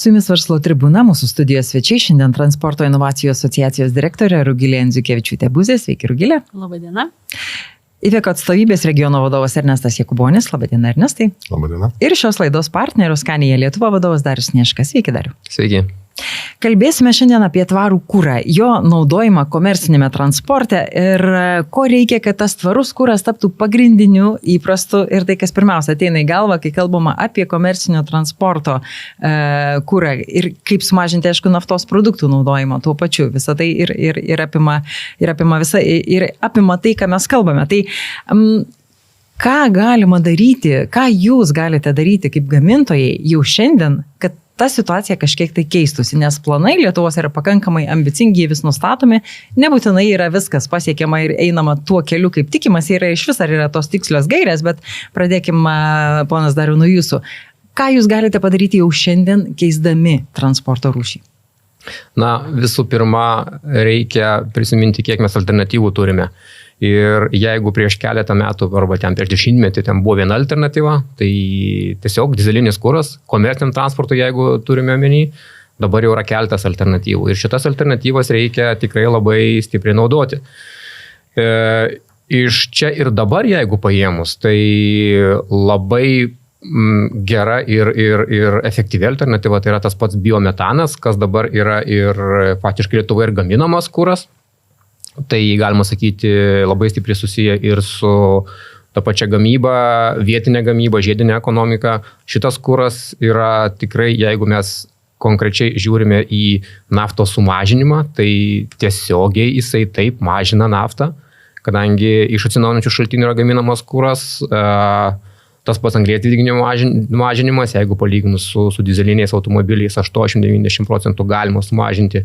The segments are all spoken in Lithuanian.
Su jumis Verslo tribūna, mūsų studijos svečiai, šiandien Transporto inovacijų asociacijos direktorė Rugilė Endziukevičiūtė-Buzė. Sveiki, Rugilė. Labadiena. Iveco atstovybės regiono vadovas Ernestas Jakubonis. Labadiena, Ernestai. Labadiena. Ir šios laidos partnerių Scania Lietuva vadovas Darius Snieškas. Sveiki, Dariu. Sveiki. Kalbėsime šiandien apie tvarų kurą, jo naudojimą komercinėme transporte ir ko reikia, kad tas tvarus kuras taptų pagrindiniu, įprastu ir tai, kas pirmiausia ateina į galvą, kai kalbama apie komercinio transporto kurą ir kaip sumažinti, aišku, naftos produktų naudojimą tuo pačiu. Visą tai ir apima tai, ką mes kalbame. Tai ką galima daryti, ką jūs galite daryti kaip gamintojai jau šiandien, kad ta situacija kažkiek tai keistųsi, nes planai Lietuvos yra pakankamai ambicingi, vis nustatomi, nebūtinai yra viskas pasiekiama ir einama tuo keliu, kaip tikimasi, yra iš vis ar yra tos tikslios gairės, bet pradėkime, ponas Dariau, nuo jūsų. Ką jūs galite padaryti jau šiandien, keisdami transporto rūšį? Na, visų pirma, reikia prisiminti, kiek mes alternatyvų turime. Ir jeigu prieš keletą metų arba ten prieš 10 metų ten buvo viena alternatyva, tai tiesiog dizelinis kuras, komerciniam transportui, jeigu turime omeny, dabar jau yra keletas alternatyvų. Ir šitas alternatyvas reikia tikrai labai stipriai naudoti. Iš čia ir dabar, jeigu paėmus, tai labai gera ir efektyvi alternatyva, tai yra tas pats biometanas, kas dabar yra ir faktiškai Lietuvoje ir gaminamas kuras. Tai galima sakyti labai stipriai susiję ir su ta pačia gamyba, vietinė gamyba, žiedinė ekonomika. Šitas kuras yra tikrai, jeigu mes konkrečiai žiūrime į naftos sumažinimą, tai tiesiogiai jisai taip mažina naftą, kadangi iš atsinaujinančių šaltinių yra gaminamas kuras, tas pats anglies dvideginio mažinimas, jeigu palyginus su dizeliniais automobiliais 80-90% galima sumažinti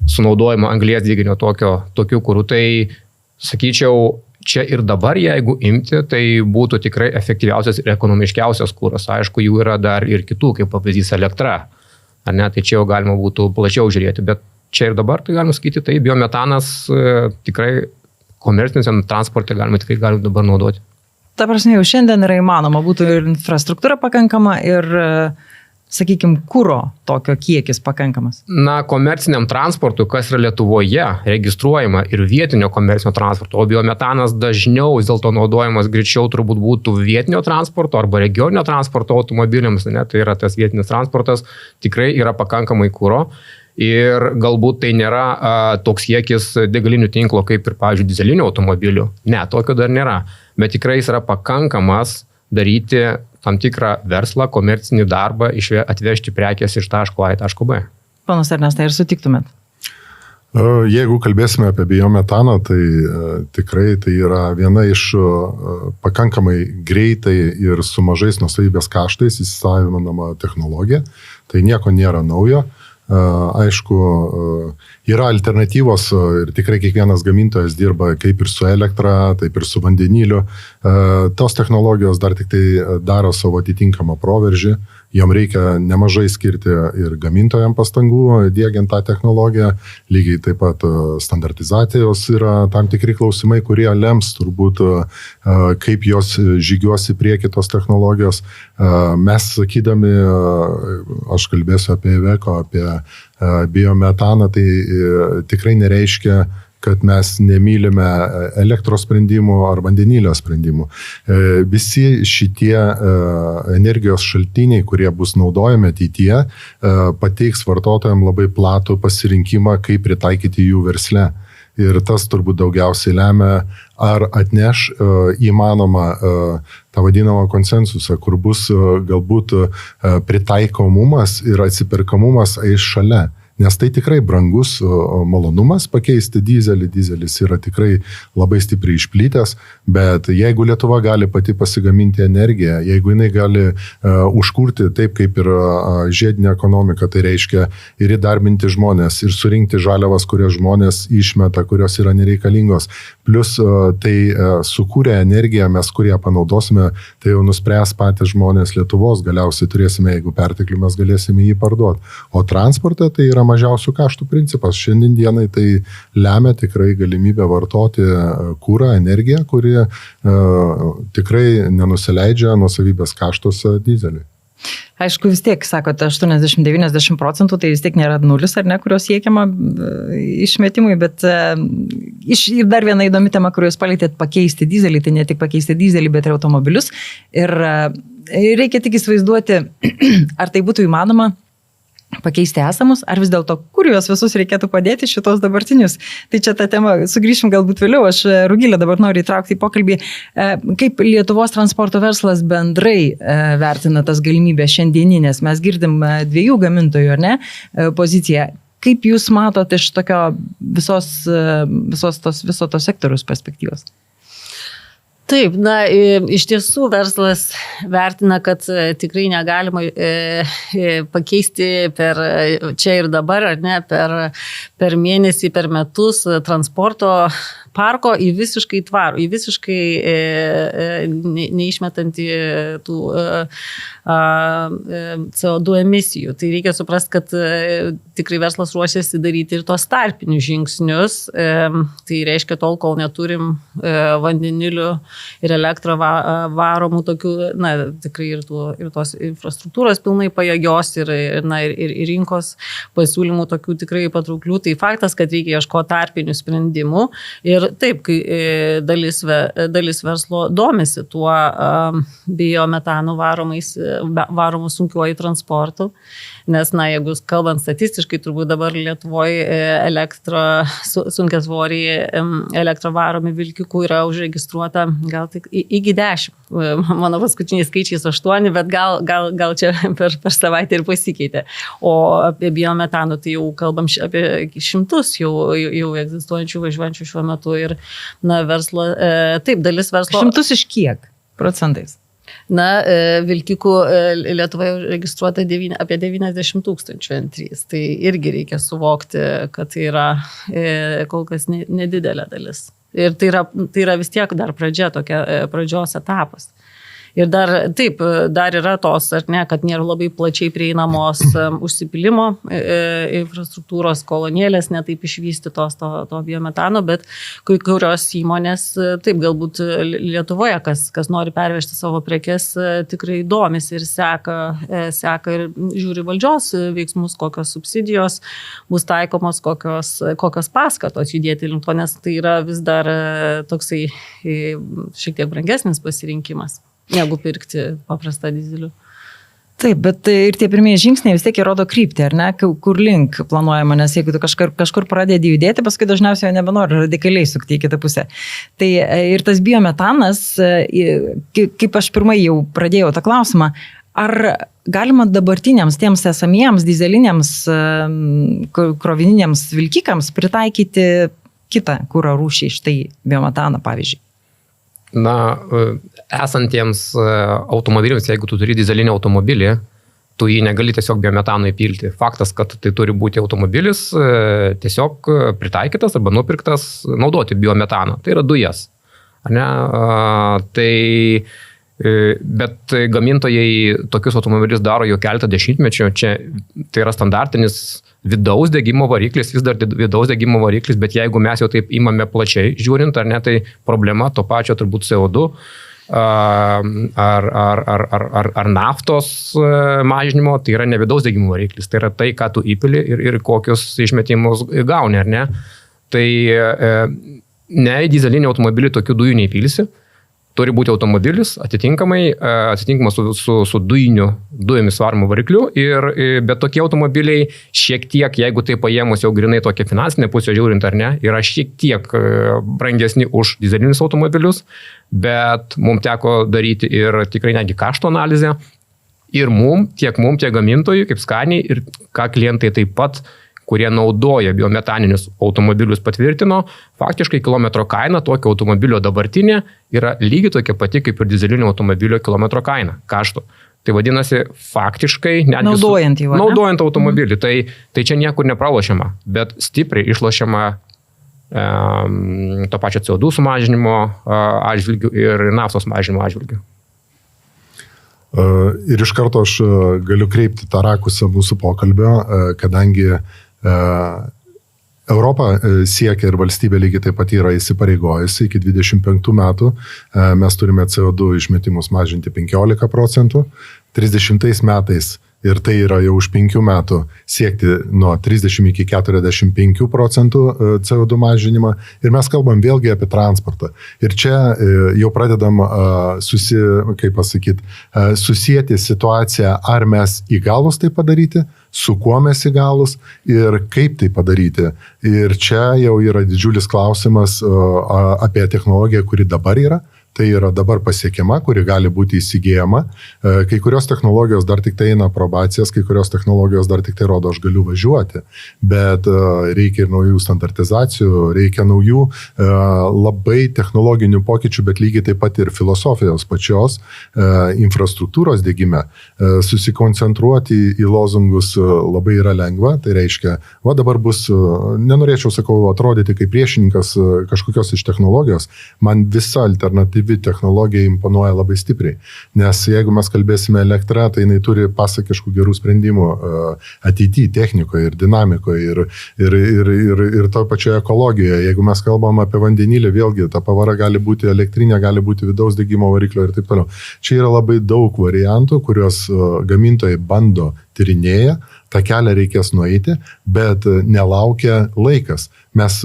sunaudojimo anglies dvideginio tokių kurų. Tai, sakyčiau, čia ir dabar, jeigu imti, tai būtų tikrai efektyviausias ir ekonomiškiausias kuras. Aišku, jų yra dar ir kitų, kaip pavyzdys elektra. Ar ne? Tai čia jau galima būtų plačiau žiūrėti, bet čia ir dabar, tai galima sakyti, tai biometanas tikrai komerciniam transporte galima dabar naudoti. Ta prasme, jau šiandien yra įmanoma, būtų ir infrastruktūra pakankama ir sakykime, kuro tokio kiekis pakankamas? Na, komerciniam transportui, kas yra Lietuvoje registruojama ir vietinio komercinio transporto, o biometanas dažniau vis dėlto naudojamas greičiau turbūt būtų vietinio transporto arba regioninio transporto automobiliams, ne, tai yra tas vietinis transportas, tikrai yra pakankamai kuro ir galbūt tai nėra toks kiekis degalinių tinklo kaip ir, pavyzdžiui, dizelinių automobilių. Ne, tokio dar nėra, bet tikrai jis yra pakankamas daryti tam tikrą verslą, komercinį darbą, atvežti prekės iš taško A į taško B. Panas Ernestai, ir sutiktumėt? Jeigu kalbėsime apie biometaną, tai tikrai tai yra viena iš pakankamai greitai ir su mažais nuosavybės kaštais įsisavinama technologija. Tai nieko nėra naujo. Aišku, yra alternatyvos ir tikrai kiekvienas gamintojas dirba kaip ir su elektra, taip ir su vandeniliu. Tos technologijos dar tik tai daro savo atitinkamą proveržį. Jom reikia nemažai skirti ir gamintojams pastangų, diegiant tą technologiją. Lygiai taip pat standartizacijos yra tam tikri klausimai, kurie lems turbūt, kaip jos žygiuos į priekį tos technologijos. Mes sakydami, aš kalbėsiu apie Iveco, apie biometaną, tai tikrai nereiškia, kad mes nemylime elektros sprendimų ar vandenilio sprendimų. Visi šitie energijos šaltiniai, kurie bus naudojami ateityje, pateiks vartotojams labai platų pasirinkimą, kaip pritaikyti jų versle. Ir tas turbūt daugiausiai lemia, ar atneš įmanoma tą vadinamą konsensusą, kur bus galbūt pritaikomumas ir atsiperkamumas eis šalia. Nes tai tikrai brangus malonumas pakeisti dizelį. Dizelis yra tikrai labai stipriai išplitęs, bet jeigu Lietuva gali pati pasigaminti energiją, jeigu jinai gali užkurti taip kaip ir žiedinė ekonomika, tai reiškia ir įdarbinti žmonės, ir surinkti žaliavas, kurias žmonės išmeta, kurios yra nereikalingos, plus tai sukūrę energiją, mes kurie panaudosime, tai jau nuspręs patys žmonės Lietuvos, galiausiai turėsime, jeigu perteklių mes galėsime jį parduoti. O transporte tai yra mažiausių kaštų principas. Šiandien dienai tai lemia tikrai galimybę vartoti kurą, energiją, kuri tikrai nenusileidžia nuosavybės kaštuose dizeliui. Aišku, vis tiek, sakote, 80-90%, tai vis tiek nėra nulis, ar ne, kurios siekiama išmetimui, bet ir dar viena įdomi tema, kuriuos palėtėt pakeisti dizelį, tai ne tik pakeisti dizelį, bet ir automobilius. Ir reikia tik įsivaizduoti, ar tai būtų įmanoma pakeisti esamus, ar vis dėlto, kur juos visus reikėtų padėti šitos dabartinius. Tai čia tą temą sugrįšim galbūt vėliau. Aš Rugilę dabar noriu įtraukti į pokalbį, kaip Lietuvos transporto verslas bendrai vertina tas galimybės šiandieninės. Mes girdim dviejų gamintojų, ar ne, poziciją. Kaip jūs matote iš tokio viso to sektoriaus perspektyvos? Taip, iš tiesų verslas vertina, kad tikrai negalima pakeisti per čia ir dabar, ar ne, per mėnesį, per metus transporto parko į visiškai tvarų, į visiškai neišmetantį tų CO2 emisijų. Tai reikia suprasti, kad tikrai verslas ruošiasi daryti ir tos tarpinius žingsnius. Tai reiškia tol, kol neturim vandenilių ir elektrą varomų tokių, tikrai ir tos infrastruktūros pilnai pajėgios ir rinkos pasiūlymų tokių tikrai patrauklių. Tai faktas, kad reikia ieškoti tarpinių sprendimų. Ir taip, kai dalis verslo domisi tuo biometanų varomų sunkiuoju transportu, nes, jeigu kalbant statistiškai, turbūt dabar Lietuvoje sunkiasvoriai elektrą varomi vilkikų yra užregistruota gal tik iki 10. Mano paskutiniais skaičiais 8, bet gal čia per savaitę ir pasikeitė. O apie biometanų tai jau kalbam apie 100 jau egzistuojančių važiuojančių šiuo metu. Ir verslo, taip, dalis verslo. 100 iš kiek procentais? Vilkikų Lietuvoje registruota apie 90 000 N3. Tai irgi reikia suvokti, kad tai yra kol kas nedidelė dalis. Ir tai yra vis tiek dar pradžios etapas. Ir dar yra tos, ar ne, kad nėra labai plačiai prieinamos užsipilimo infrastruktūros kolonėlės, netaip išvystytos to biometano, bet kai kurios įmonės, taip, galbūt Lietuvoje, kas nori pervežti savo prekes, tikrai domisi ir seka ir žiūri valdžios veiksmus, kokios subsidijos bus taikomos, kokios paskatos judėti link to, nes tai yra vis dar toksai šiek tiek brangesnis pasirinkimas negu pirkti paprastą dizelių. Taip, bet ir tie pirmieji žingsniai vis tiek įrodo kryptį, ar ne, kur link planuojama, nes jeigu tu kažkur pradedi judėti, paskui dažniausiai jau nebenori radikaliai sukti į kitą pusę. Tai ir tas biometanas, kaip aš pirmai jau pradėjau tą klausimą, ar galima dabartiniams tiems esamiems dizeliniams krovininiams vilkikams pritaikyti kitą kuro rūšį, štai biometaną, pavyzdžiui? Esantiems automobiliams, jeigu tu turi dizelinį automobilį, tu jį negali tiesiog biometano įpilti. Faktas, kad tai turi būti automobilis tiesiog pritaikytas arba nupirktas naudoti biometaną. Tai yra dujas. Bet gamintojai tokius automobilius daro jau keletą dešimtmečių. Čia tai yra standartinis vidaus degimo variklis, vis dar vidaus degimo variklis, bet jeigu mes jau taip imame plačiai žiūrint, ar ne, tai problema to pačio turbūt CO2 ar naftos mažinimo, tai yra ne vidaus degimo variklis, tai yra tai, ką tu įpili ir kokius išmetimus gauni, ar ne. Tai ne į dizelinį automobilį tokių dujų neįpilsi. Turi būti automobilis atitinkamas su dujomis varomu varikliu, bet tokie automobiliai šiek tiek, jeigu tai paėmus jau grinai tokia finansinė pusė žiūrint ar ne, yra šiek tiek brangesni už dizelinius automobilius, bet mums teko daryti ir tikrai netgi kaštų analizę ir tiek gamintojai, kaip Scania ir ką klientai taip pat, kurie naudoja biometaninius automobilius patvirtino, faktiškai kilometro kaina tokio automobilio dabartinė yra lygiai tokia pati kaip ir dizelinio automobilio kilometro kaina, kaštų. Tai vadinasi, faktiškai, naudojant automobilį, tai čia niekur nepralošiama, bet stipriai išlošiama to pačio CO2 sumažinimo atžvilgių ir naftos mažinimo atžvilgių. Ir iš karto aš galiu kreipti tą rakusą mūsų pokalbio, kadangi Europa siekia ir valstybė lygiai taip pat yra įsipareigojusi iki 25 metų. Mes turime CO2 išmetimus mažinti 15%, 30 metais ir tai yra jau už 5 metų siekti nuo 30 iki 45% CO2 mažinimą. Ir mes kalbam vėlgi apie transportą. Ir čia jau pradedam susijęti situaciją, ar mes įgalus tai padaryti, su kuo mes įgalus ir kaip tai padaryti. Ir čia jau yra didžiulis klausimas apie technologiją, kuri dabar yra. Tai yra dabar pasiekiama, kuri gali būti įsigijama. Kai kurios technologijos dar tik tai eina aprobacijas, kai kurios technologijos dar tik tai rodo, aš galiu važiuoti. Bet reikia ir naujų standartizacijų, reikia naujų labai technologinių pokyčių, bet lygiai taip pat ir filosofijos pačios infrastruktūros dėgyme. Susikoncentruoti į lozungus labai yra lengva. Tai reiškia, dabar bus, nenorėčiau, atrodyti kaip priešininkas kažkokios iš technologijos. Man visa alternatyvi technologija imponuoja labai stipriai. Nes jeigu mes kalbėsime elektrą, tai jinai turi pasakiškų gerų sprendimų ateityje technikoje ir dinamikoje ir to pačioje ekologijoje. Jeigu mes kalbam apie vandenilį, vėlgi ta pavara gali būti elektrinė, gali būti vidaus degimo variklio ir taip toliau. Čia yra labai daug variantų, kuriuos gamintojai bando, tyrinėja, tą kelią reikės nueiti, bet nelaukia laikas. Mes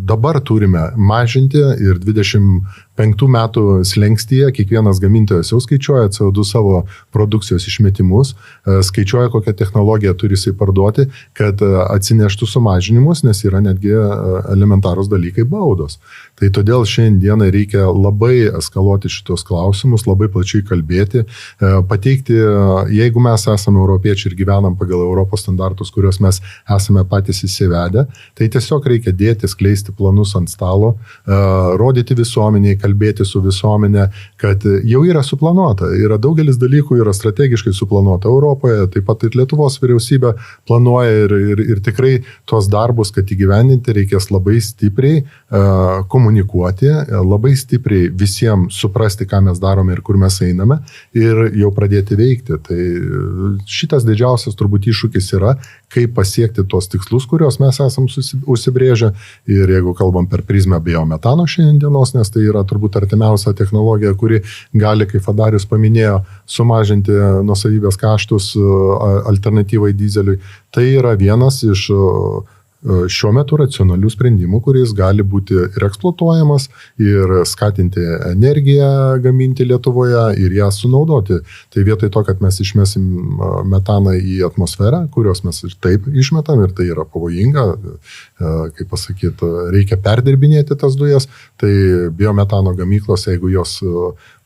dabar turime mažinti ir 25 metų slengstyje kiekvienas gamintojas jau skaičiuoja CO2 savo produkcijos išmetimus, skaičiuoja, kokią technologiją turi jisai parduoti, kad atsineštų sumažinimus, nes yra netgi elementarūs dalykai baudos. Tai todėl šiandieną reikia labai eskaluoti šitos klausimus, labai plačiai kalbėti, pateikti, jeigu mes esame europiečiai ir gyvenam pagal Europos standartus, kuriuos mes esame patys įsivedę, tai tiesiog reikia dėti, skleisti planus ant stalo, rodyti visuomeniai, kalbėti su visuomenė, kad jau yra suplanuota. Yra daugelis dalykų, yra strategiškai suplanuota Europoje, taip pat ir Lietuvos vyriausybė planuoja ir tikrai tuos darbus, kad įgyvendinti, reikės labai stipriai komunikuoti, labai stipriai visiems suprasti, ką mes darome ir kur mes einame ir jau pradėti veikti. Tai šitas didžiausias turbūt iššūkis yra, kaip pasiekti tos tikslus, kuriuos mes esam užsibrėžę. Ir jeigu kalbam per prizmę biometano šiandienos, nes tai yra turbūt artimiausia technologija, kuri gali, kaip Fadarius paminėjo, sumažinti nuosavybės kaštus alternatyvai dyzeliui, tai yra vienas iš šiuo metu racionalių sprendimų, kuris gali būti ir eksploatuojamas, ir skatinti energiją gaminti Lietuvoje ir ją sunaudoti. Tai vietoj to, kad mes išmesim metaną į atmosferą, kurios mes ir taip išmetam, ir tai yra pavojinga, kaip pasakyti, reikia perdirbinėti tas dujas, tai biometano gamyklos, jeigu jos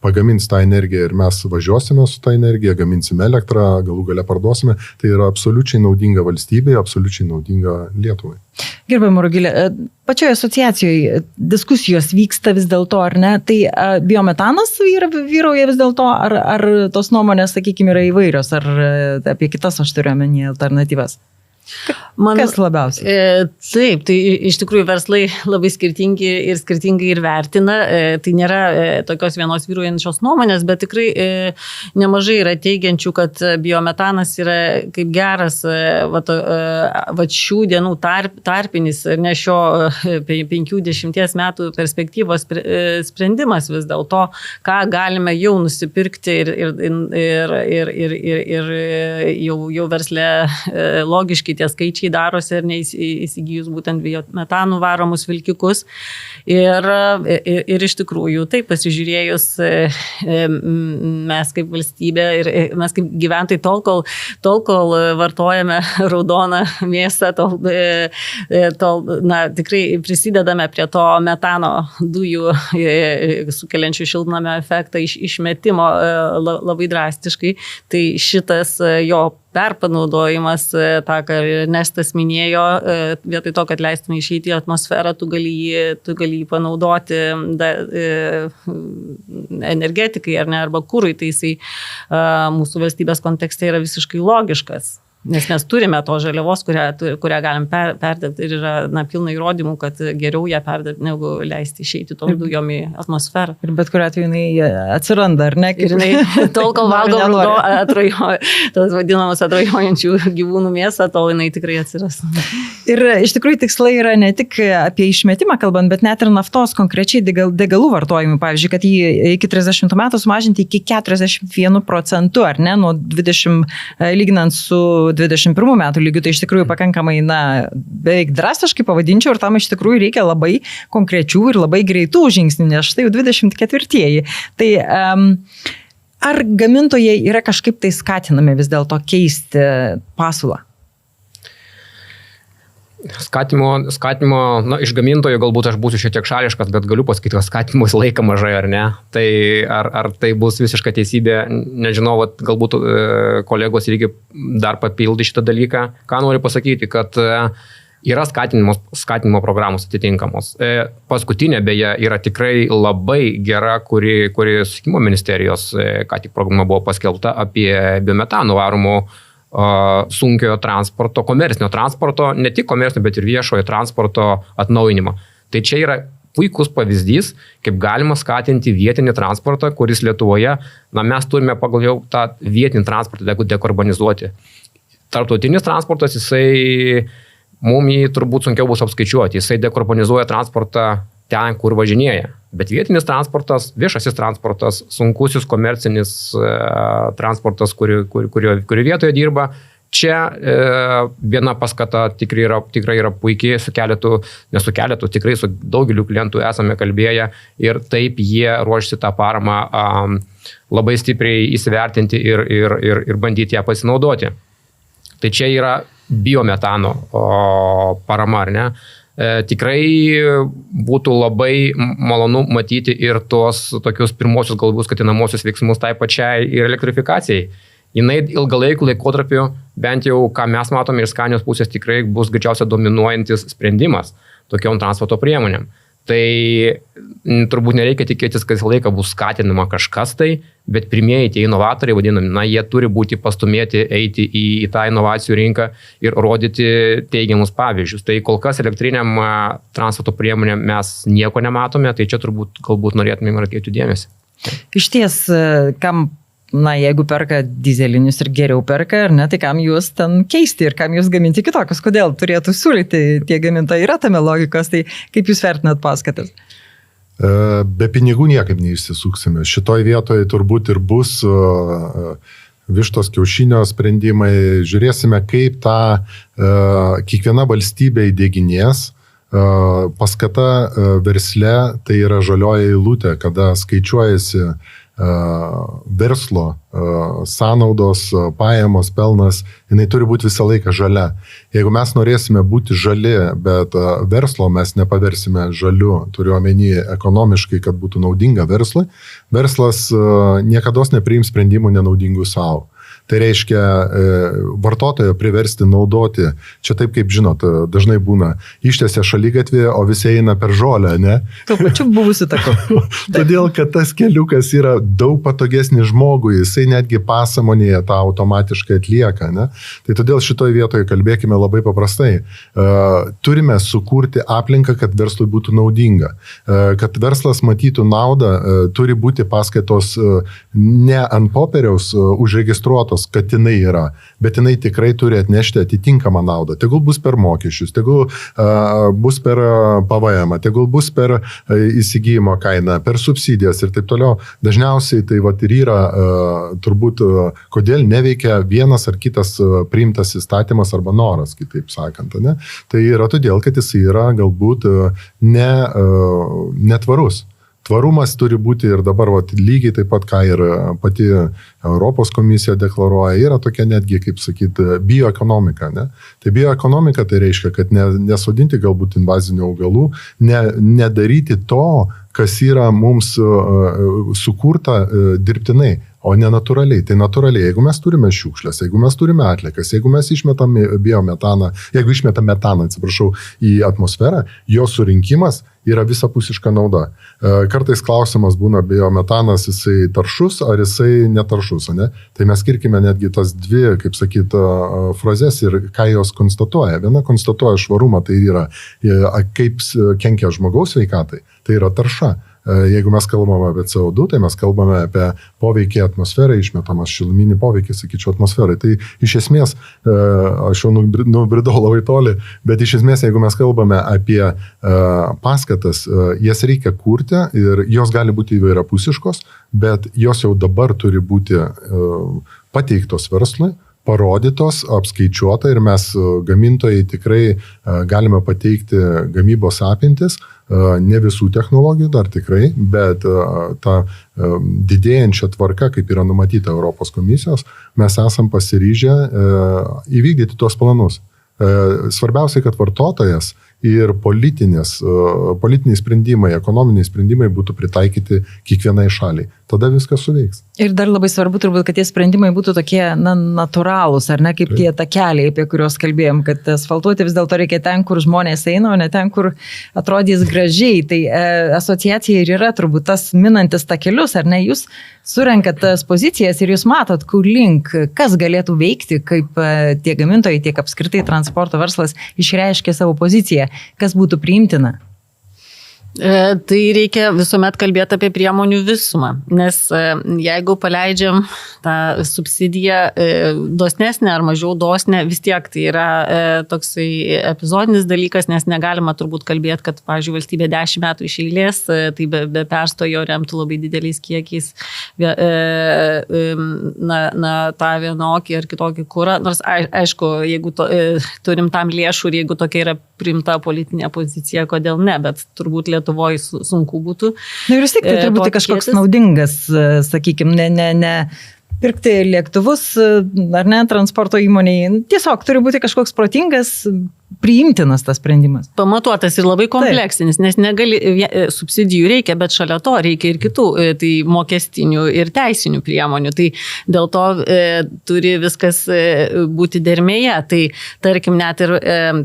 pagamins tą energiją ir mes važiuosime su tą energiją, gaminsime elektrą, galų gale parduosime, tai yra absoliučiai naudinga valstybė, absoliučiai naudinga Lietuvai. Gerbiama Rugilė, pačioje asociacijoje diskusijos vyksta vis dėlto, ar ne? Tai biometanas vyrauja vis dėlto, ar tos nuomonės, sakykime, yra įvairios, ar apie kitas aš turiu omenyje alternatyvas? Kas labiausiai? Taip, tai iš tikrųjų verslai labai skirtingai ir vertina. Tai nėra tokios vienos vyraujančios nuomonės, bet tikrai nemažai yra teigiančių, kad biometanas yra kaip geras šių dienų tarpinis ir ne šio 50 metų perspektyvos sprendimas vis dėlto, ką galime jau nusipirkti ir jau versle logiški tie skaičiai darosi ir neįsigijus būtent biometanų varomus vilkikus. Ir iš tikrųjų, taip pasižiūrėjus, mes kaip valstybė ir mes kaip gyventojai tol kol vartojame raudoną mėsą, tikrai prisidedame prie to metano dujų sukeliančių šiltnamio efektą išmetimo labai drastiškai. Tai šitas jo perpanaudojimas, tą, ką Ernestas minėjo, vietoj to, kad leistume išeiti į atmosferą, tu gali jį panaudoti energetikai arba kūrui, tai jisai mūsų valstybės kontekste yra visiškai logiškas. Nes mes turime to žaliavos, kurią galim perdirbti ir yra pilna įrodymų, kad geriau ją perdirbti, negu leisti išeiti tom dujom į atmosferą. Ir bet kuriuo atveju jinai atsiranda, ar ne? Ir jinai tol, kol valgo tos vadinamos atrajojančių gyvūnų mėsą, tol jinai tikrai atsiras. Ir iš tikrųjų tikslai yra ne tik apie išmetimą kalbant, bet net ir naftos konkrečiai degalų vartojimui. Pavyzdžiui, kad jį iki 30 metų sumažinti iki 41%, ar ne, nuo 20, lyginant su 21 metų lygiu, tai iš tikrųjų pakankamai, beveik drastiškai pavadinčiau, ir tam iš tikrųjų reikia labai konkrečių ir labai greitų žingsnių, nes štai jau 24-ieji. Tai ar gamintojai yra kažkaip tai skatinami vis dėlto keisti pasiūlą? Skatimo, iš gamintojo galbūt aš būsiu šiek tiek šališkas, bet galiu pasakyti, kad skatimo laika mažai ar ne. Tai ar tai bus visiška teisybė, nežinau, galbūt kolegos reikia dar papildyti šitą dalyką. Ką noriu pasakyti, kad yra skatinimo programos atitinkamos. Paskutinė beje yra tikrai labai gera, kuri Susisiekimo ministerijos, ką tik programa buvo paskelbta apie biometano varomų sunkiojo transporto, komercinio transporto, ne tik komercinio, bet ir viešojo transporto atnaujinimą. Tai čia yra puikus pavyzdys, kaip galima skatinti vietinį transportą, kuris Lietuvoje, mes turime pagal jau tą vietinį transportą dekarbonizuoti. Tarptautinis transportas, mums jį turbūt sunkiau bus apskaičiuoti, jisai dekarbonizuoja transportą ten, kur važinėja. Bet vietinis transportas, viešasis transportas, sunkusis komercinis transportas, kuri vietoje dirba, čia viena paskata tikrai yra puikiai su keletu, tikrai su daugeliu klientų esame kalbėję ir taip jie ruošisi tą paramą labai stipriai įsivertinti ir bandyti ją pasinaudoti. Tai čia yra biometano parama, ar ne? Tikrai būtų labai malonu matyti ir tos tokius pirmosius galbūt skatinamosius veiksmus tai pačiai ir elektrifikacijai. Jinai ilgalaikiu laikotarpiu, bent jau ką mes matome iš Scanios pusės, tikrai bus greičiausia dominuojantis sprendimas tokiom transporto priemonėm. Tai turbūt nereikia tikėtis, kad visą laiką bus skatinama kažkas tai, bet pirmieji tie inovatoriai vadinami, jie turi būti pastumėti eiti į tą inovacijų rinką ir rodyti teigiamus pavyzdžius. Tai kol kas elektriniam transporto priemonėm mes nieko nematome, tai čia turbūt galbūt norėtumėm atkreipti dėmesį. Iš ties, kam, jeigu perka dizelinius ir geriau perka, ar ne, tai kam jūs ten keisti ir kam jūs gaminti kitokius, kodėl turėtų siūlyti tie gamintojai, yra tame logikos, tai kaip jūs vertinat paskatas? Be pinigų niekaip neišsisuksime. Šitoj vietoje turbūt ir bus vištos kiaušinio sprendimai. Žiūrėsime, kaip tą kiekviena valstybė įdieginės. Paskata versle tai yra žalioji eilutė, kada skaičiuojasi verslo sąnaudos, pajamos, pelnas, jinai turi būti visą laiką žalia. Jeigu mes norėsime būti žali, bet verslo mes nepaversime žaliu, turiu omeny ekonomiškai, kad būtų naudinga verslui, verslas niekados nepriims sprendimų nenaudingų savo. Tai reiškia vartotojo priversti naudoti, čia taip kaip žinot, dažnai būna, ištiesia šaligatvį, o visi eina per žolę, ne? Tuo pačiu buvusi tako. Todėl, kad tas keliukas yra daug patogesnis žmogui, jisai netgi pasąmonėje tą automatiškai atlieka, ne? Tai todėl šitoje vietoje kalbėkime labai paprastai. Turime sukurti aplinką, kad verslui būtų naudinga. Kad verslas matytų naudą, turi būti paskaitos ne ant popieriaus užregistruotos, kad jinai yra, bet jinai tikrai turi atnešti atitinkamą naudą. Tegul bus per mokesčius, tegul bus per PVM, tegul bus per įsigijimo kainą, per subsidijas ir taip toliau. Dažniausiai tai ir yra turbūt, kodėl neveikia vienas ar kitas priimtas įstatymas arba noras, kitaip sakant. Ne? Tai yra todėl, kad jis yra galbūt netvarus. Tvarumas turi būti ir dabar lygiai taip pat, ką ir pati Europos komisija deklaruoja, yra tokia netgi, kaip sakyti, bioekonomika. Ne? Tai bioekonomika tai reiškia, kad nesodinti galbūt invazinių augalų, nedaryti to, kas yra mums sukurta dirbtinai, o ne natūraliai. Tai natūraliai, jeigu mes turime šiukšlės, jeigu mes turime atliekas, jeigu mes išmetame biometaną, jeigu išmetame metaną, į atmosferą, jo surinkimas yra visapusiška nauda. Kartais klausimas būna, biometanas jisai taršus ar jisai netaršus, ne? Tai mes skirkime netgi tas dvi, kaip sakyt, frazes ir ką jos konstatuoja. Viena konstatuoja švarumą, tai yra kaip kenkia žmogaus sveikatai, tai yra tarša. jeigu mes kalbame apie CO2, tai mes kalbame apie poveikį atmosferai, išmetamas šiluminį poveikį, sakyčiau, atmosferai. Tai iš esmės, aš jau nubridau labai toli, bet iš esmės, jeigu mes kalbame apie paskatas, jas reikia kurti ir jos gali būti įvairiapusiškos, bet jos jau dabar turi būti pateiktos verslui, parodytos, apskaičiuota ir mes gamintojai tikrai galime pateikti gamybos apimtis, ne visų technologijų dar tikrai, bet ta didėjančia tvarka, kaip yra numatyta Europos komisijos, mes esam pasiryžę įvykdyti tuos planus. Svarbiausia, kad vartotojas ir politiniai sprendimai, ekonominiai sprendimai būtų pritaikyti kiekvienai šaliai. Tada viskas suveiks. Ir dar labai svarbu turbūt, kad tie sprendimai būtų tokie natūralūs, ar ne, kaip tie takeliai, apie kuriuos kalbėjom, kad asfaltuoti vis dėlto reikia ten, kur žmonės eina, o ne ten, kur atrodys gražiai. Tai asociacija ir yra turbūt tas minantis takelius, ar ne, jūs surenkat tas pozicijas ir jūs matot, kur link, kas galėtų veikti, kaip tie gamintojai, tiek apskritai transporto verslas išreiškia savo poziciją, kas būtų priimtina. Tai reikia visuomet kalbėti apie priemonių visumą, nes jeigu paleidžiam tą subsidiją dosnesnę ar mažiau dosnę, vis tiek tai yra toksai epizodinis dalykas, nes negalima turbūt kalbėti, kad, pavyzdžiui, valstybė 10 metų iš eilės, tai be perstojo remtų labai dideliais kiekiais tą vienokį ar kitokį kurą, nors aišku, jeigu turim tam lėšų ir jeigu tokia yra priimta politinė pozicija, kodėl ne, bet turbūt Lietuvoje sunku būtų. Na ir vis tik tai turbūt kažkoks naudingas, sakykime, ne pirkti lėktuvus ar ne transporto įmoniai. Tiesiog turi būti kažkoks protingas, priimtinas tas sprendimas. Pamatuotas ir labai kompleksinis, nes negali, subsidijų reikia, bet šalia to reikia ir kitų, tai mokestinių ir teisinių priemonių. Tai dėl to turi viskas būti dermėje. Tai tarkim net ir,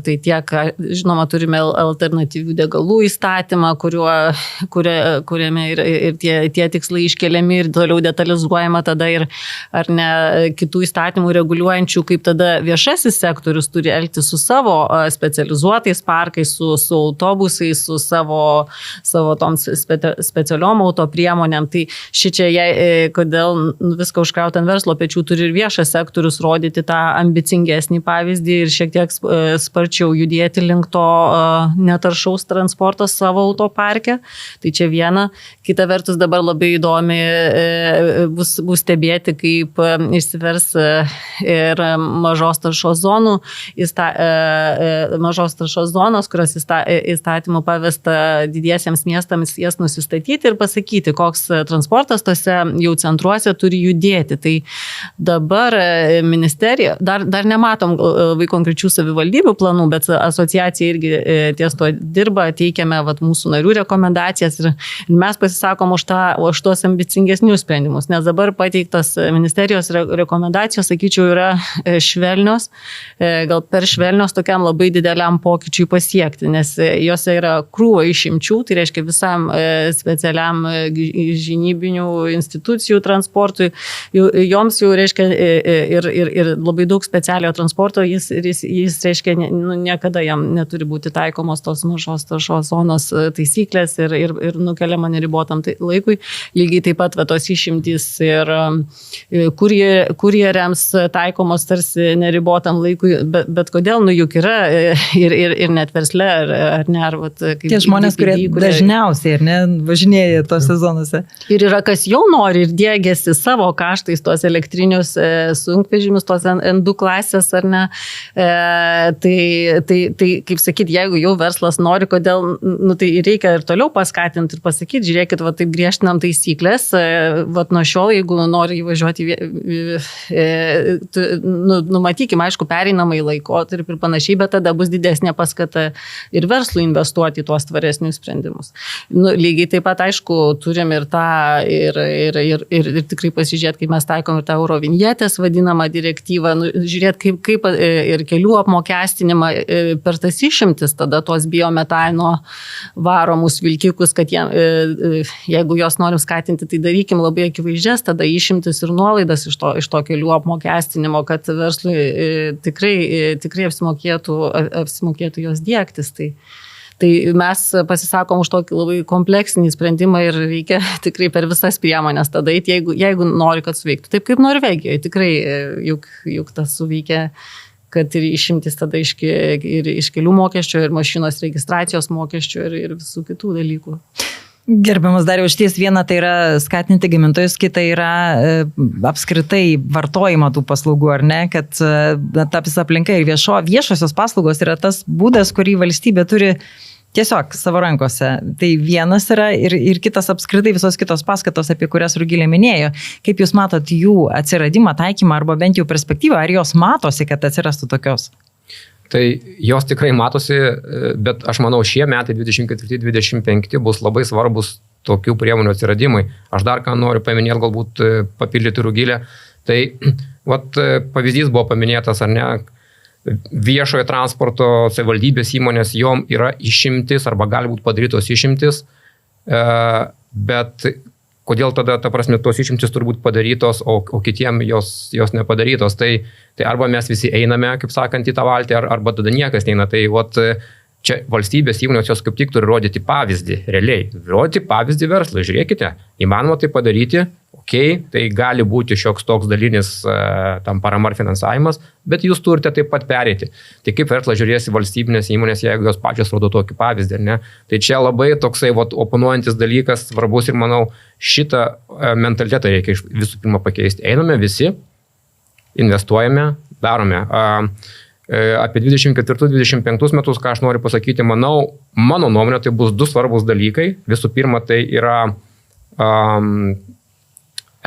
tai tiek, žinoma, turime alternatyvių degalų įstatymą, kuriame ir tie tikslai iškeliami ir toliau detalizuojama tada ir ar ne kitų įstatymų reguliuojančių, kaip tada viešasis sektorius turi elgtis su savo specializuotais parkais, su autobusais, su savo tom specialiom autopriemonėm. Tai šičia, kodėl viską užkrauti ant verslo pečių, turi ir viešas sektorius rodyti tą ambicingesnį pavyzdį ir šiek tiek sparčiau judėti link to netaršaus transporto savo autoparke. Tai čia viena. Kita vertus dabar labai įdomi bus stebėti, kaip išsivers ir mažos taršos zonų mažos taršos zonos, kurios įstatymų pavesta didiesiems miestams jas nusistatyti ir pasakyti, koks transportas tose jau centruose turi judėti. Tai dabar ministerija, dar nematom labai konkrečių savivaldybių planų, bet asociacija irgi ties to dirba, teikiame mūsų narių rekomendacijas ir mes pasisakom už tuos ambicingesnius sprendimus, nes dabar pateiktos ministerijos rekomendacijos, sakyčiau, yra švelnios, gal per švelnios tokiam labai dideliam pokyčiui pasiekti, nes jose yra krūva išimčių, tai reiškia visam specialiam žinybinių institucijų transportui, joms jau reiškia ir labai daug specialiojo transporto, jis reiškia, niekada jam neturi būti taikomos tos mažos taršos zonos taisyklės ir nukeliama neribotam laikui. Lygiai taip pat tos išimtys ir kurjeriams taikomos tarsi neribotam laikui, bet kodėl, juk yra ir net versle, ar ne, kaip tie žmonės, kurie dažniausiai ir ne važinėja tose zonose. Ir yra kas jau nori ir dėgiasi savo kaštais tuos elektrinius sunkvežimius, tuos N2 klasės, ar ne. Tai kaip sakyti, jeigu jau verslas nori, kodėl, tai reikia ir toliau paskatinti ir pasakyti, žiūrėkit, taip griežtinam taisyklės, nuo šiol, jeigu nori įvažiuoti, numatykime, aišku, pereinamąjį laikotarpį ir panašiai, bet tada bus didesnė paskata ir verslui investuoti į tuos tvaresnius sprendimus. Lygiai taip pat, aišku, turim ir tą, ir tikrai pasižiūrėti, kaip mes taikom ir tą eurovinietės vadinamą direktyvą, žiūrėti, kaip ir kelių apmokestinimą per tas išimtis, tada tuos biometano varomus vilkikus, kad jeigu jos norim skatinti, tai darykim labai akivaizdžias, tada išimtis ir nuolaidas iš to kelių apmokestinimo, kad verslui tikrai apsimokėtų jos diegtis. Tai mes pasisakom už tokį labai kompleksinį sprendimą ir reikia tikrai per visas priemonės tada eiti, jeigu nori, kad suveiktų. Taip kaip Norvegijoje, tikrai juk tas suveikia, kad ir išimtis tada iš kelių mokesčių, ir mašinos registracijos mokesčių, ir visų kitų dalykų. Gerbiamas Dariau, išties viena tai yra skatinti gamintojus, kita yra apskritai vartojimą tų paslaugų, ar ne, kad ta visa aplinka ir viešosios paslaugos yra tas būdas, kurį valstybė turi tiesiog savo rankose. Tai vienas yra ir kitas apskritai visos kitos paskatos, apie kurias Rugilė minėjo. Kaip jūs matot jų atsiradimą, taikymą arba bent jau perspektyvą, ar jos matosi, kad atsirastų tokios? Tai jos tikrai matosi, bet aš manau, šie metai 24-25 bus labai svarbus tokių priemonių atsiradimai. Aš dar ką noriu paminėti, galbūt papildyti Rugilę. Tai pavyzdys buvo paminėtas, ar ne, viešojo transporto savivaldybės įmonės, jom yra išimtis arba gali būti padarytos išimtis, bet kodėl tada, ta prasme, tos išimtis turbūt padarytos, o kitiem jos nepadarytos. Tai arba mes visi einame, kaip sakant, į tą valtį, arba tada niekas neina. Tai čia valstybės įmonės jos kaip tik turi rodyti pavyzdį, realiai. Rodyti pavyzdį verslui. Žiūrėkite, įmanoma tai padaryti, tai gali būti šioks toks dalinis tam parama ar finansavimas, bet jūs turite taip pat pereiti. Tai kaip verslas žiūrės į valstybinės įmonės, jeigu jos pačios rodo tokį pavyzdį, ne? Tai čia labai toksai oponuojantis dalykas svarbus ir manau, šitą mentalitetą reikia visų pirma pakeisti. Einame visi, investuojame, darome. Apie 24-25 metus, ką aš noriu pasakyti, manau, mano nuomonė, tai bus du svarbus dalykai. Visų pirma, tai yra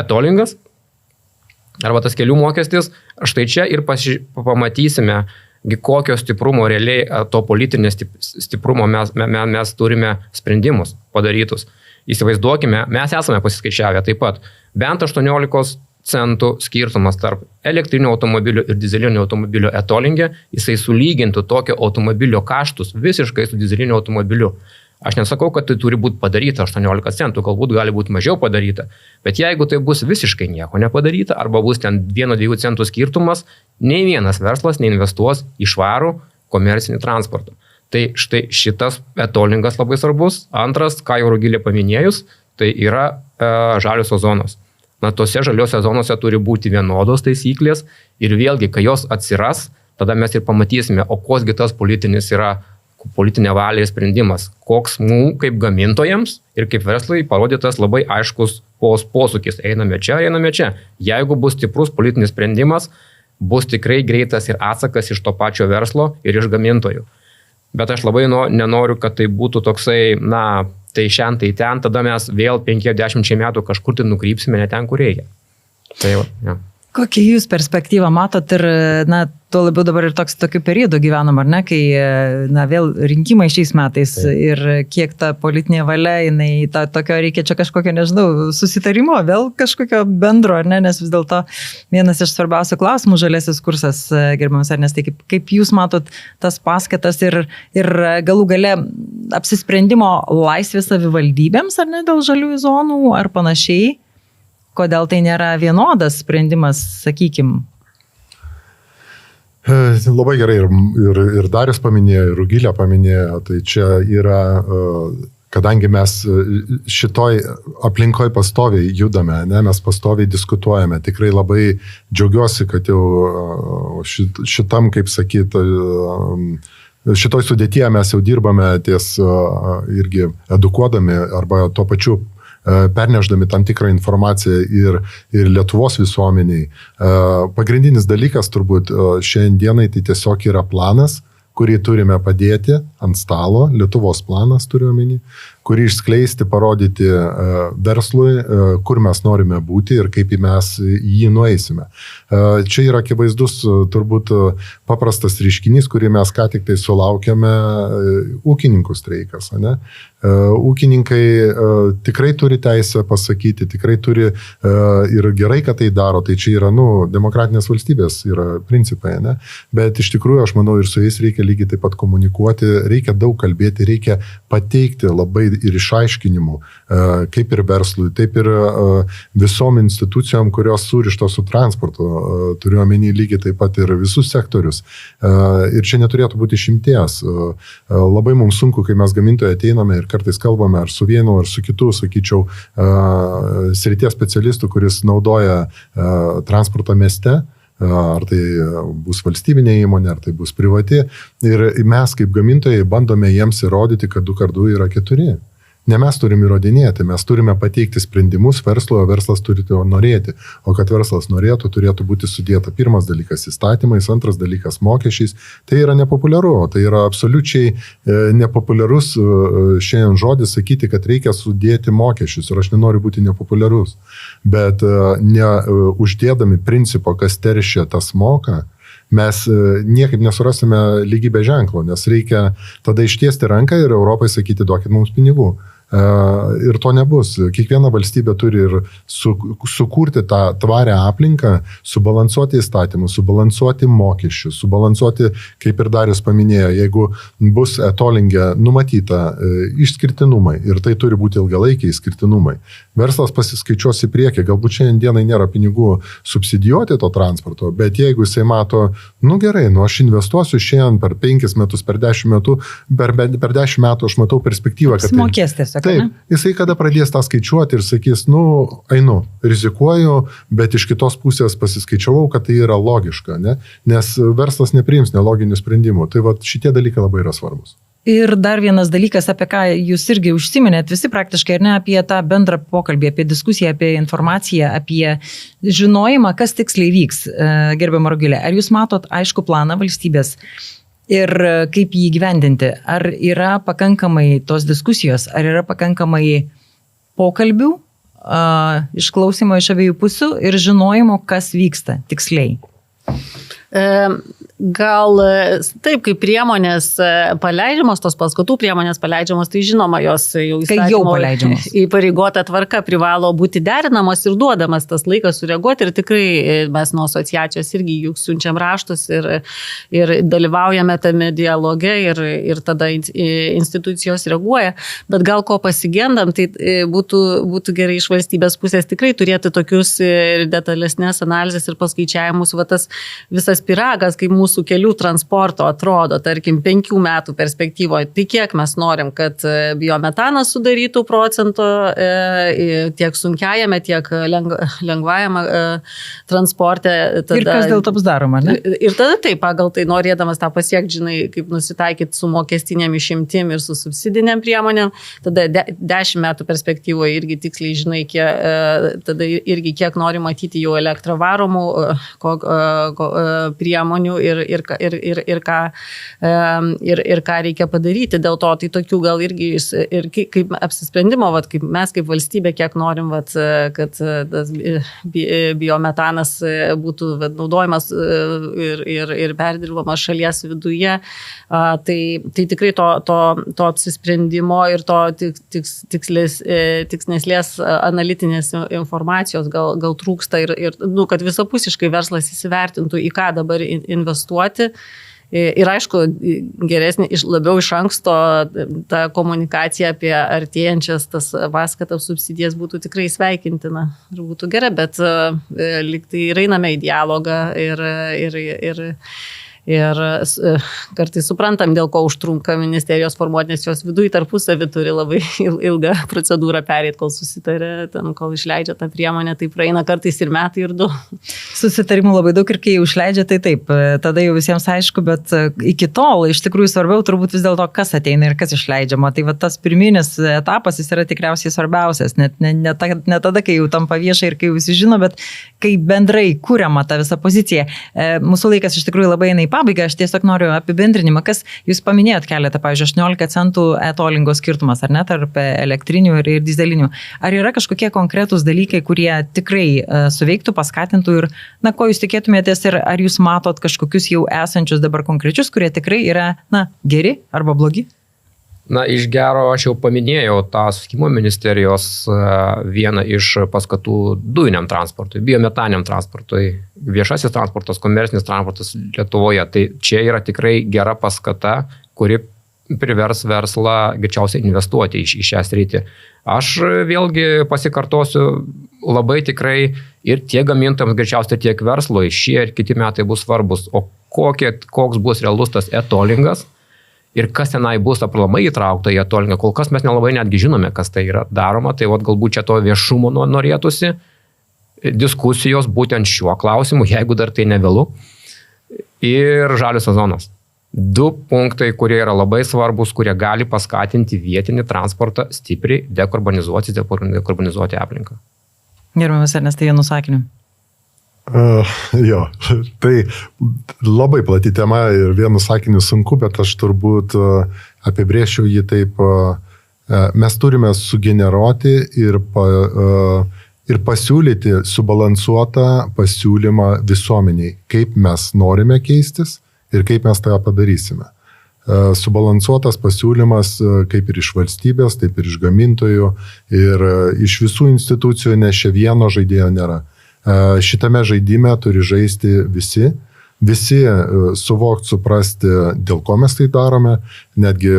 etolingas arba tas kelių mokestis. Štai čia ir pamatysime, kokio stiprumo realiai to politinės stiprumo mes turime sprendimus padarytus. Įsivaizduokime, mes esame pasiskaičiavę taip pat bent 18 centų skirtumas tarp elektrinio automobilio ir dizelinio automobilio etolinge, jisai sulygintų tokio automobilio kaštus visiškai su dizeliniu automobiliu. Aš nesakau, kad tai turi būti padaryta 18 centų, galbūt gali būti mažiau padaryta, bet jeigu tai bus visiškai nieko nepadaryta, arba bus ten 1-2 centų skirtumas, nei vienas verslas neinvestuos į švarų komercinį transportą. Tai štai šitas etolingas labai svarbus. Antras, ką jau Rugilė paminėjus, tai yra žaliosios zonos. Na, tose žaliosios zonose turi būti vienodos taisyklės ir vėlgi, kai jos atsiras, tada mes ir pamatysime, o kosgi tas politinė valia ir sprendimas, koks mūsų kaip gamintojams ir kaip verslai parodytas labai aiškus posūkis. Einame čia. Jeigu bus stiprus politinis sprendimas, bus tikrai greitas ir atsakas iš to pačio verslo ir iš gamintojų. Bet aš labai nenoriu, kad tai būtų toksai, tai šiandien, tai ten, tada mes vėl 50 metų kažkur tai nukrypsime ne ten, kur reikia. Tai ja. Kokią jūs perspektyvą matot ir, tuo labiau dabar ir tokiu periodu gyvenam, ar ne, kai, vėl rinkimai šiais metais ir kiek ta politinė valia, tokio reikia čia kažkokio, nežinau, susitarimo, vėl kažkokio bendro, ar ne, nes vis dėlto vienas iš svarbiausių klausimų žaliasis kursas, gerbiamas Ernestai, kaip jūs matot tas paskatas ir galų gale apsisprendimo laisvė savivaldybėms, ar ne, dėl žaliųjų zonų, ar panašiai? Kodėl tai nėra vienodas sprendimas, sakykim? Labai gerai ir Darius paminėjo, ir Rugilė paminėjo, tai čia yra, kadangi mes šitoj aplinkoje pastoviai judame, mes pastoviai diskutuojame, tikrai labai džiaugiuosi, kad jau šitam, kaip sakyt, šitoj sudėtyje mes jau dirbame ties irgi edukuodami arba tuo pačiu perneždami tam tikrą informaciją ir Lietuvos visuomeniai. Pagrindinis dalykas turbūt šiandienai tai tiesiog yra planas, kurį turime padėti ant stalo, Lietuvos planas turiu omeny, kurį išskleisti, parodyti verslui, kur mes norime būti ir kaip mes jį nueisime. Čia yra akivaizdus turbūt paprastas reiškinys, kurį mes ką tik tai sulaukėme, ūkininkų streikas, ne? Ūkininkai tikrai turi teisę pasakyti, tikrai turi ir gerai, kad tai daro, tai čia yra, demokratinės valstybės yra principai, ne? Bet iš tikrųjų, aš manau, ir su jais reikia lygiai taip pat komunikuoti, reikia daug kalbėti, reikia pateikti labai ir išaiškinimų, kaip ir verslui, taip ir visom institucijom, kurios surištos su transportu, turiu omeny lygiai taip pat ir visus sektorius. Ir čia neturėtų būti išimties. Labai mums sunku, kai mes gamintojai ateiname ir kartais kalbame ar su vienu, ar su kitu, sakyčiau, srities specialistų, kuris naudoja transportą mieste, ar tai bus valstybinė įmonė, ar tai bus privati. Ir mes kaip gamintojai bandome jiems įrodyti, kad 2x2 yra 4. Ne mes turime įrodinėti, mes turime pateikti sprendimus verslo, o verslas turi to norėti. O kad verslas norėtų, turėtų būti sudėta pirmas dalykas įstatymais, antras dalykas mokesčiais. Tai yra nepopuliaru, tai yra absoliučiai nepopuliarus šiandien žodis sakyti, kad reikia sudėti mokesčius. Ir aš nenoriu būti nepopuliarus. Bet uždėdami principo, kas teršia, tas moka, mes niekaip nesurasime lygybės ženklo, nes reikia tada ištiesti ranką ir Europai sakyti, duokit mums pinigų. Ir to nebus. Kiekviena valstybė turi ir sukurti tą tvarę aplinką, subalansuoti įstatymus, subalansuoti mokesčius, subalansuoti, kaip ir Darius paminėjo, jeigu bus etolinge numatyta išskirtinumai ir tai turi būti ilgalaikiai išskirtinumai. Verslas pasiskaičiuos į priekį, galbūt šiandienai nėra pinigų subsidijuoti to transporto, bet jeigu jisai mato, gerai, aš investuosiu šiandien per 5 metus, per 10 metų, per 10 metų aš matau perspektyvą, kad mokės tiesiog. Taip, jisai kada pradės tą skaičiuoti ir sakys, einu, rizikuoju, bet iš kitos pusės pasiskaičiavau, kad tai yra logiška, ne? Nes verslas nepriims neloginių sprendimų. Tai šitie dalykai labai yra svarbus. Ir dar vienas dalykas, apie ką jūs irgi užsiminėt, visi praktiškai, ar ne, apie tą bendrą pokalbį, apie diskusiją, apie informaciją, apie žinojimą, kas tiksliai vyks, gerbiama Rugilė. Ar jūs matot aišku planą valstybės ir kaip jį gyvendinti? Ar yra pakankamai tos diskusijos, ar yra pakankamai pokalbių, išklausimo iš abiejų pusių ir žinojimo, kas vyksta tiksliai? Gal taip, kaip priemonės paleidžiamos, tos paskatų priemonės paleidžiamos, tai žinoma, jos jau įpareigota tvarka privalo būti derinamos ir duodamas tas laikas sureaguoti. Ir tikrai mes nuo asociacijos irgi juk siunčiam raštus ir dalyvaujame tame dialoge ir tada institucijos reaguoja. Bet gal ko pasigendam, tai būtų gerai iš valstybės pusės tikrai turėti tokius detalesnės analizės ir paskaičiavimus, tas visas piragas, kaip mūsų kelių transporto atrodo, tarkim, 5 metų perspektyvoje, tai kiek mes norim, kad biometanas sudarytų procento tiek sunkiajame, tiek lengvajame transporte. Tada, ir kas dėl to bus daroma, ne? Ir tada taip, pagal tai norėdamas tą pasiekti, žinai, kaip nusitaikyti su mokestinėm išimtim ir su subsidinėm priemonėm, tada 10 metų perspektyvoje irgi tiksliai žinai, tada irgi kiek nori matyti jau elektravaromų priemonių ir ką reikia padaryti. Dėl to tai tokių gal irgi ir kaip apsisprendimo, kaip mes kaip valstybė, kiek norim, kad tas biometanas būtų naudojamas ir perdirbamas šalies viduje, tai tikrai to apsisprendimo ir to tikslesnės analitinės informacijos gal trūksta ir kad visapusiškai verslas įsivertintų, į ką dabar investuoti. Ir aišku, labiau iš anksto ta komunikacija apie artėjančias tas paskatas subsidijas būtų tikrai sveikintina ir būtų gera, bet lyg tai ir einame į dialogą ir kartais suprantam, dėl ko užtrunka ministerijos formuoti, nes jos viduje tarpusavį turi labai ilgą procedūrą perėti, kol susitarė, kol išleidžia tą priemonę, tai praeina kartais ir metai, ir 2. Susitarimų labai daug ir kai jau išleidžia, tai taip, tada jau visiems aišku, bet iki tol iš tikrųjų svarbiau turbūt vis dėlto, kas ateina ir kas išleidžiama. Tai tas pirminis etapas jis yra tikriausiai svarbiausias, ne tada, kai jau tampa viešai ir kai jau visi žino, bet kai bendrai kuriama ta visa pozicija. Mūsų laikas iš tikrųjų labai eina į pabaigą, aš tiesiog noriu apibendrinimą, kas jūs paminėjot keletą, pavyzdžiui, 18 centų etolingo skirtumas, ar ne, tarp elektrinių ir dizelinių. Ar yra kažkokie konkretūs dalykai, kurie tikrai suveiktų, paskatintų ir, ko jūs tikėtumėtės ir ar jūs matot kažkokius jau esančius dabar konkrečius, kurie tikrai yra, geri arba blogi? Iš gero aš jau paminėjau tą susisiekimo ministerijos vieną iš paskatų dujiniam transportui, biometaniniam transportui, viešasis transportas, komercinis transportas Lietuvoje. Tai čia yra tikrai gera paskata, kuri privers verslą greičiausiai investuoti į šią sritį. Aš vėlgi pasikartosiu, labai tikrai ir tiek gamintojams greičiausiai, tiek verslui šie ir kiti metai bus svarbus. O koks bus realus tas e-tollingas ir kas tenai bus aplamai įtraukta į e-tollingą, kol kas mes nelabai netgi žinome, kas tai yra daroma, tai galbūt čia to viešumo norėtųsi, diskusijos būtent šiuo klausimu, jeigu dar tai nevėlu. Ir žaliosios zonos. 2 punktai, kurie yra labai svarbus, kurie gali paskatinti vietinį transportą stipriai dekarbonizuoti aplinką. Gerbiamas Ernestai, vienu sakiniu. Jo, tai labai plati tema ir vienu sakiniu sunku, bet aš turbūt apibrėšiu jį taip, mes turime sugeneruoti ir pasiūlyti subalansuotą pasiūlymą visuomeniai, kaip mes norime keistis ir kaip mes tą padarysime. Subalansuotas pasiūlymas kaip ir iš valstybės, taip ir iš gamintojų ir iš visų institucijų, nes čia vieno žaidėjo nėra. Šitame žaidime turi žaisti visi suvokti, suprasti, dėl ko mes tai darome, netgi,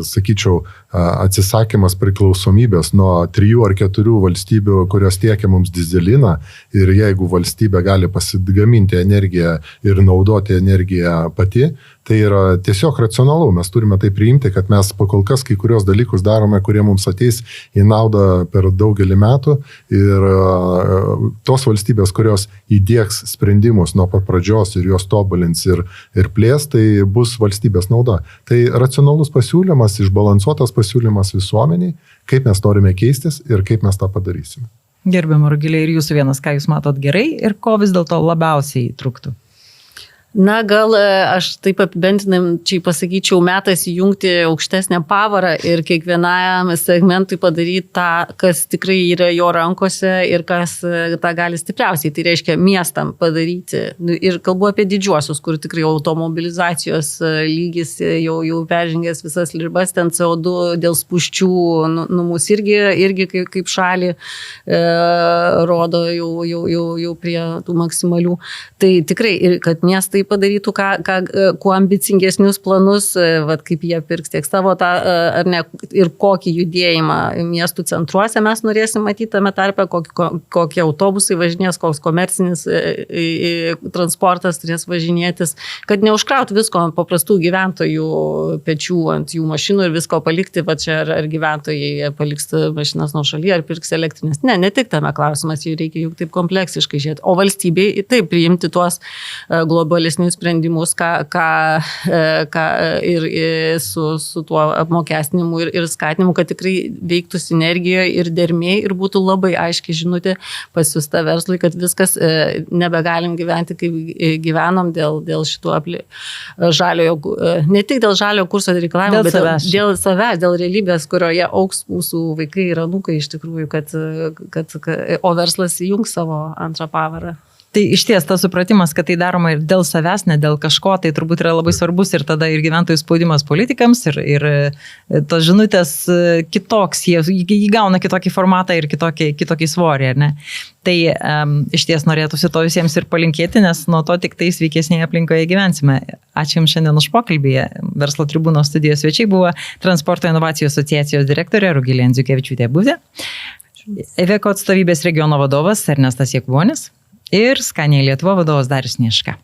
sakyčiau, atsisakymas priklausomybės nuo 3 ar 4 valstybių, kurios tiekia mums dizeliną ir jeigu valstybė gali pasigaminti energiją ir naudoti energiją pati, tai yra tiesiog racionalu. Mes turime tai priimti, kad mes pakol kas kai kurios dalykus darome, kurie mums ateis į naudą per daugelį metų ir tos valstybės, kurios įdiegs sprendimus nuo pat pradžios ir juos tobulins ir plės, tai bus valstybės nauda. Tai racionalus pasiūlymas, išbalansuotas pasiūlymas visuomeniai, kaip mes norime keistis ir kaip mes tą padarysime. Gerbiama Rugilė, ir jūsų vienas, ką jūs matot gerai ir ko vis dėlto labiausiai trūktų? Na, gal aš taip apibendrinamčiai pasakyčiau, metas įjungti aukštesnę pavarą ir kiekvienam segmentui padaryti tą, kas tikrai yra jo rankose ir kas tą gali stipriausiai. Tai reiškia miestam padaryti. Ir kalbu apie didžiuosius, kur tikrai automobilizacijos lygis jau peržengęs visas ribas, ten CO2 dėl spūsčių mus irgi kaip šalį rodo jau prie tų maksimalių. Tai tikrai, kad miestai padarytų kuo ambicingesnius planus, kaip jie pirks tiek savo ar ne, ir kokį judėjimą miestų centruose mes norėsim matyti tame tarpe, kokie autobusai važinės, koks komercinis transportas turės važinėtis, kad neužkrauti visko ant paprastų gyventojų pečių, ant jų mašinų ir visko palikti, va čia ar gyventojai paliks mašinas nuo šaly, ar pirks elektrinės. Ne tik tame klausimas, jų reikia juk taip kompleksiškai žiūrėti. O valstybei taip priimti tuos globalius sprendimus, ir su tuo apmokestinimu ir skatinimu, kad tikrai veiktų sinergijoje ir dermėje ir būtų labai aiškiai žinutė pasiųsta verslui, kad viskas nebegalim gyventi, kaip gyvenom dėl šitų žaliojo, ne tik dėl žaliojo kurso reikalavimų, bet dėl savęs, dėl realybės, kurioje augs mūsų vaikai ir anūkai iš tikrųjų, o verslas įjungs savo antrą pavarą. Tai iš ties tas supratimas, kad tai daroma ir dėl savęs, ne dėl kažko, tai turbūt yra labai svarbus ir tada ir gyventojų spaudimas politikams ir tos žinutės kitoks, jie įgauna kitokį formatą ir kitokį svorį, ar ne? Tai iš ties norėtųsi to visiems ir palinkėti, nes nuo to tik tai sveikesnėje aplinkoje gyvensime. Ačiū Jums šiandien už pokalbį. Verslo tribūnos studijos svečiai buvo Transporto inovacijų asociacijos direktorė Rugilė Endziukevičiūtė-Buzė, Iveco atstovybės regiono vadovas Ernestas Jakubonis ir Scania Lietuva vadovas Darius Nieška.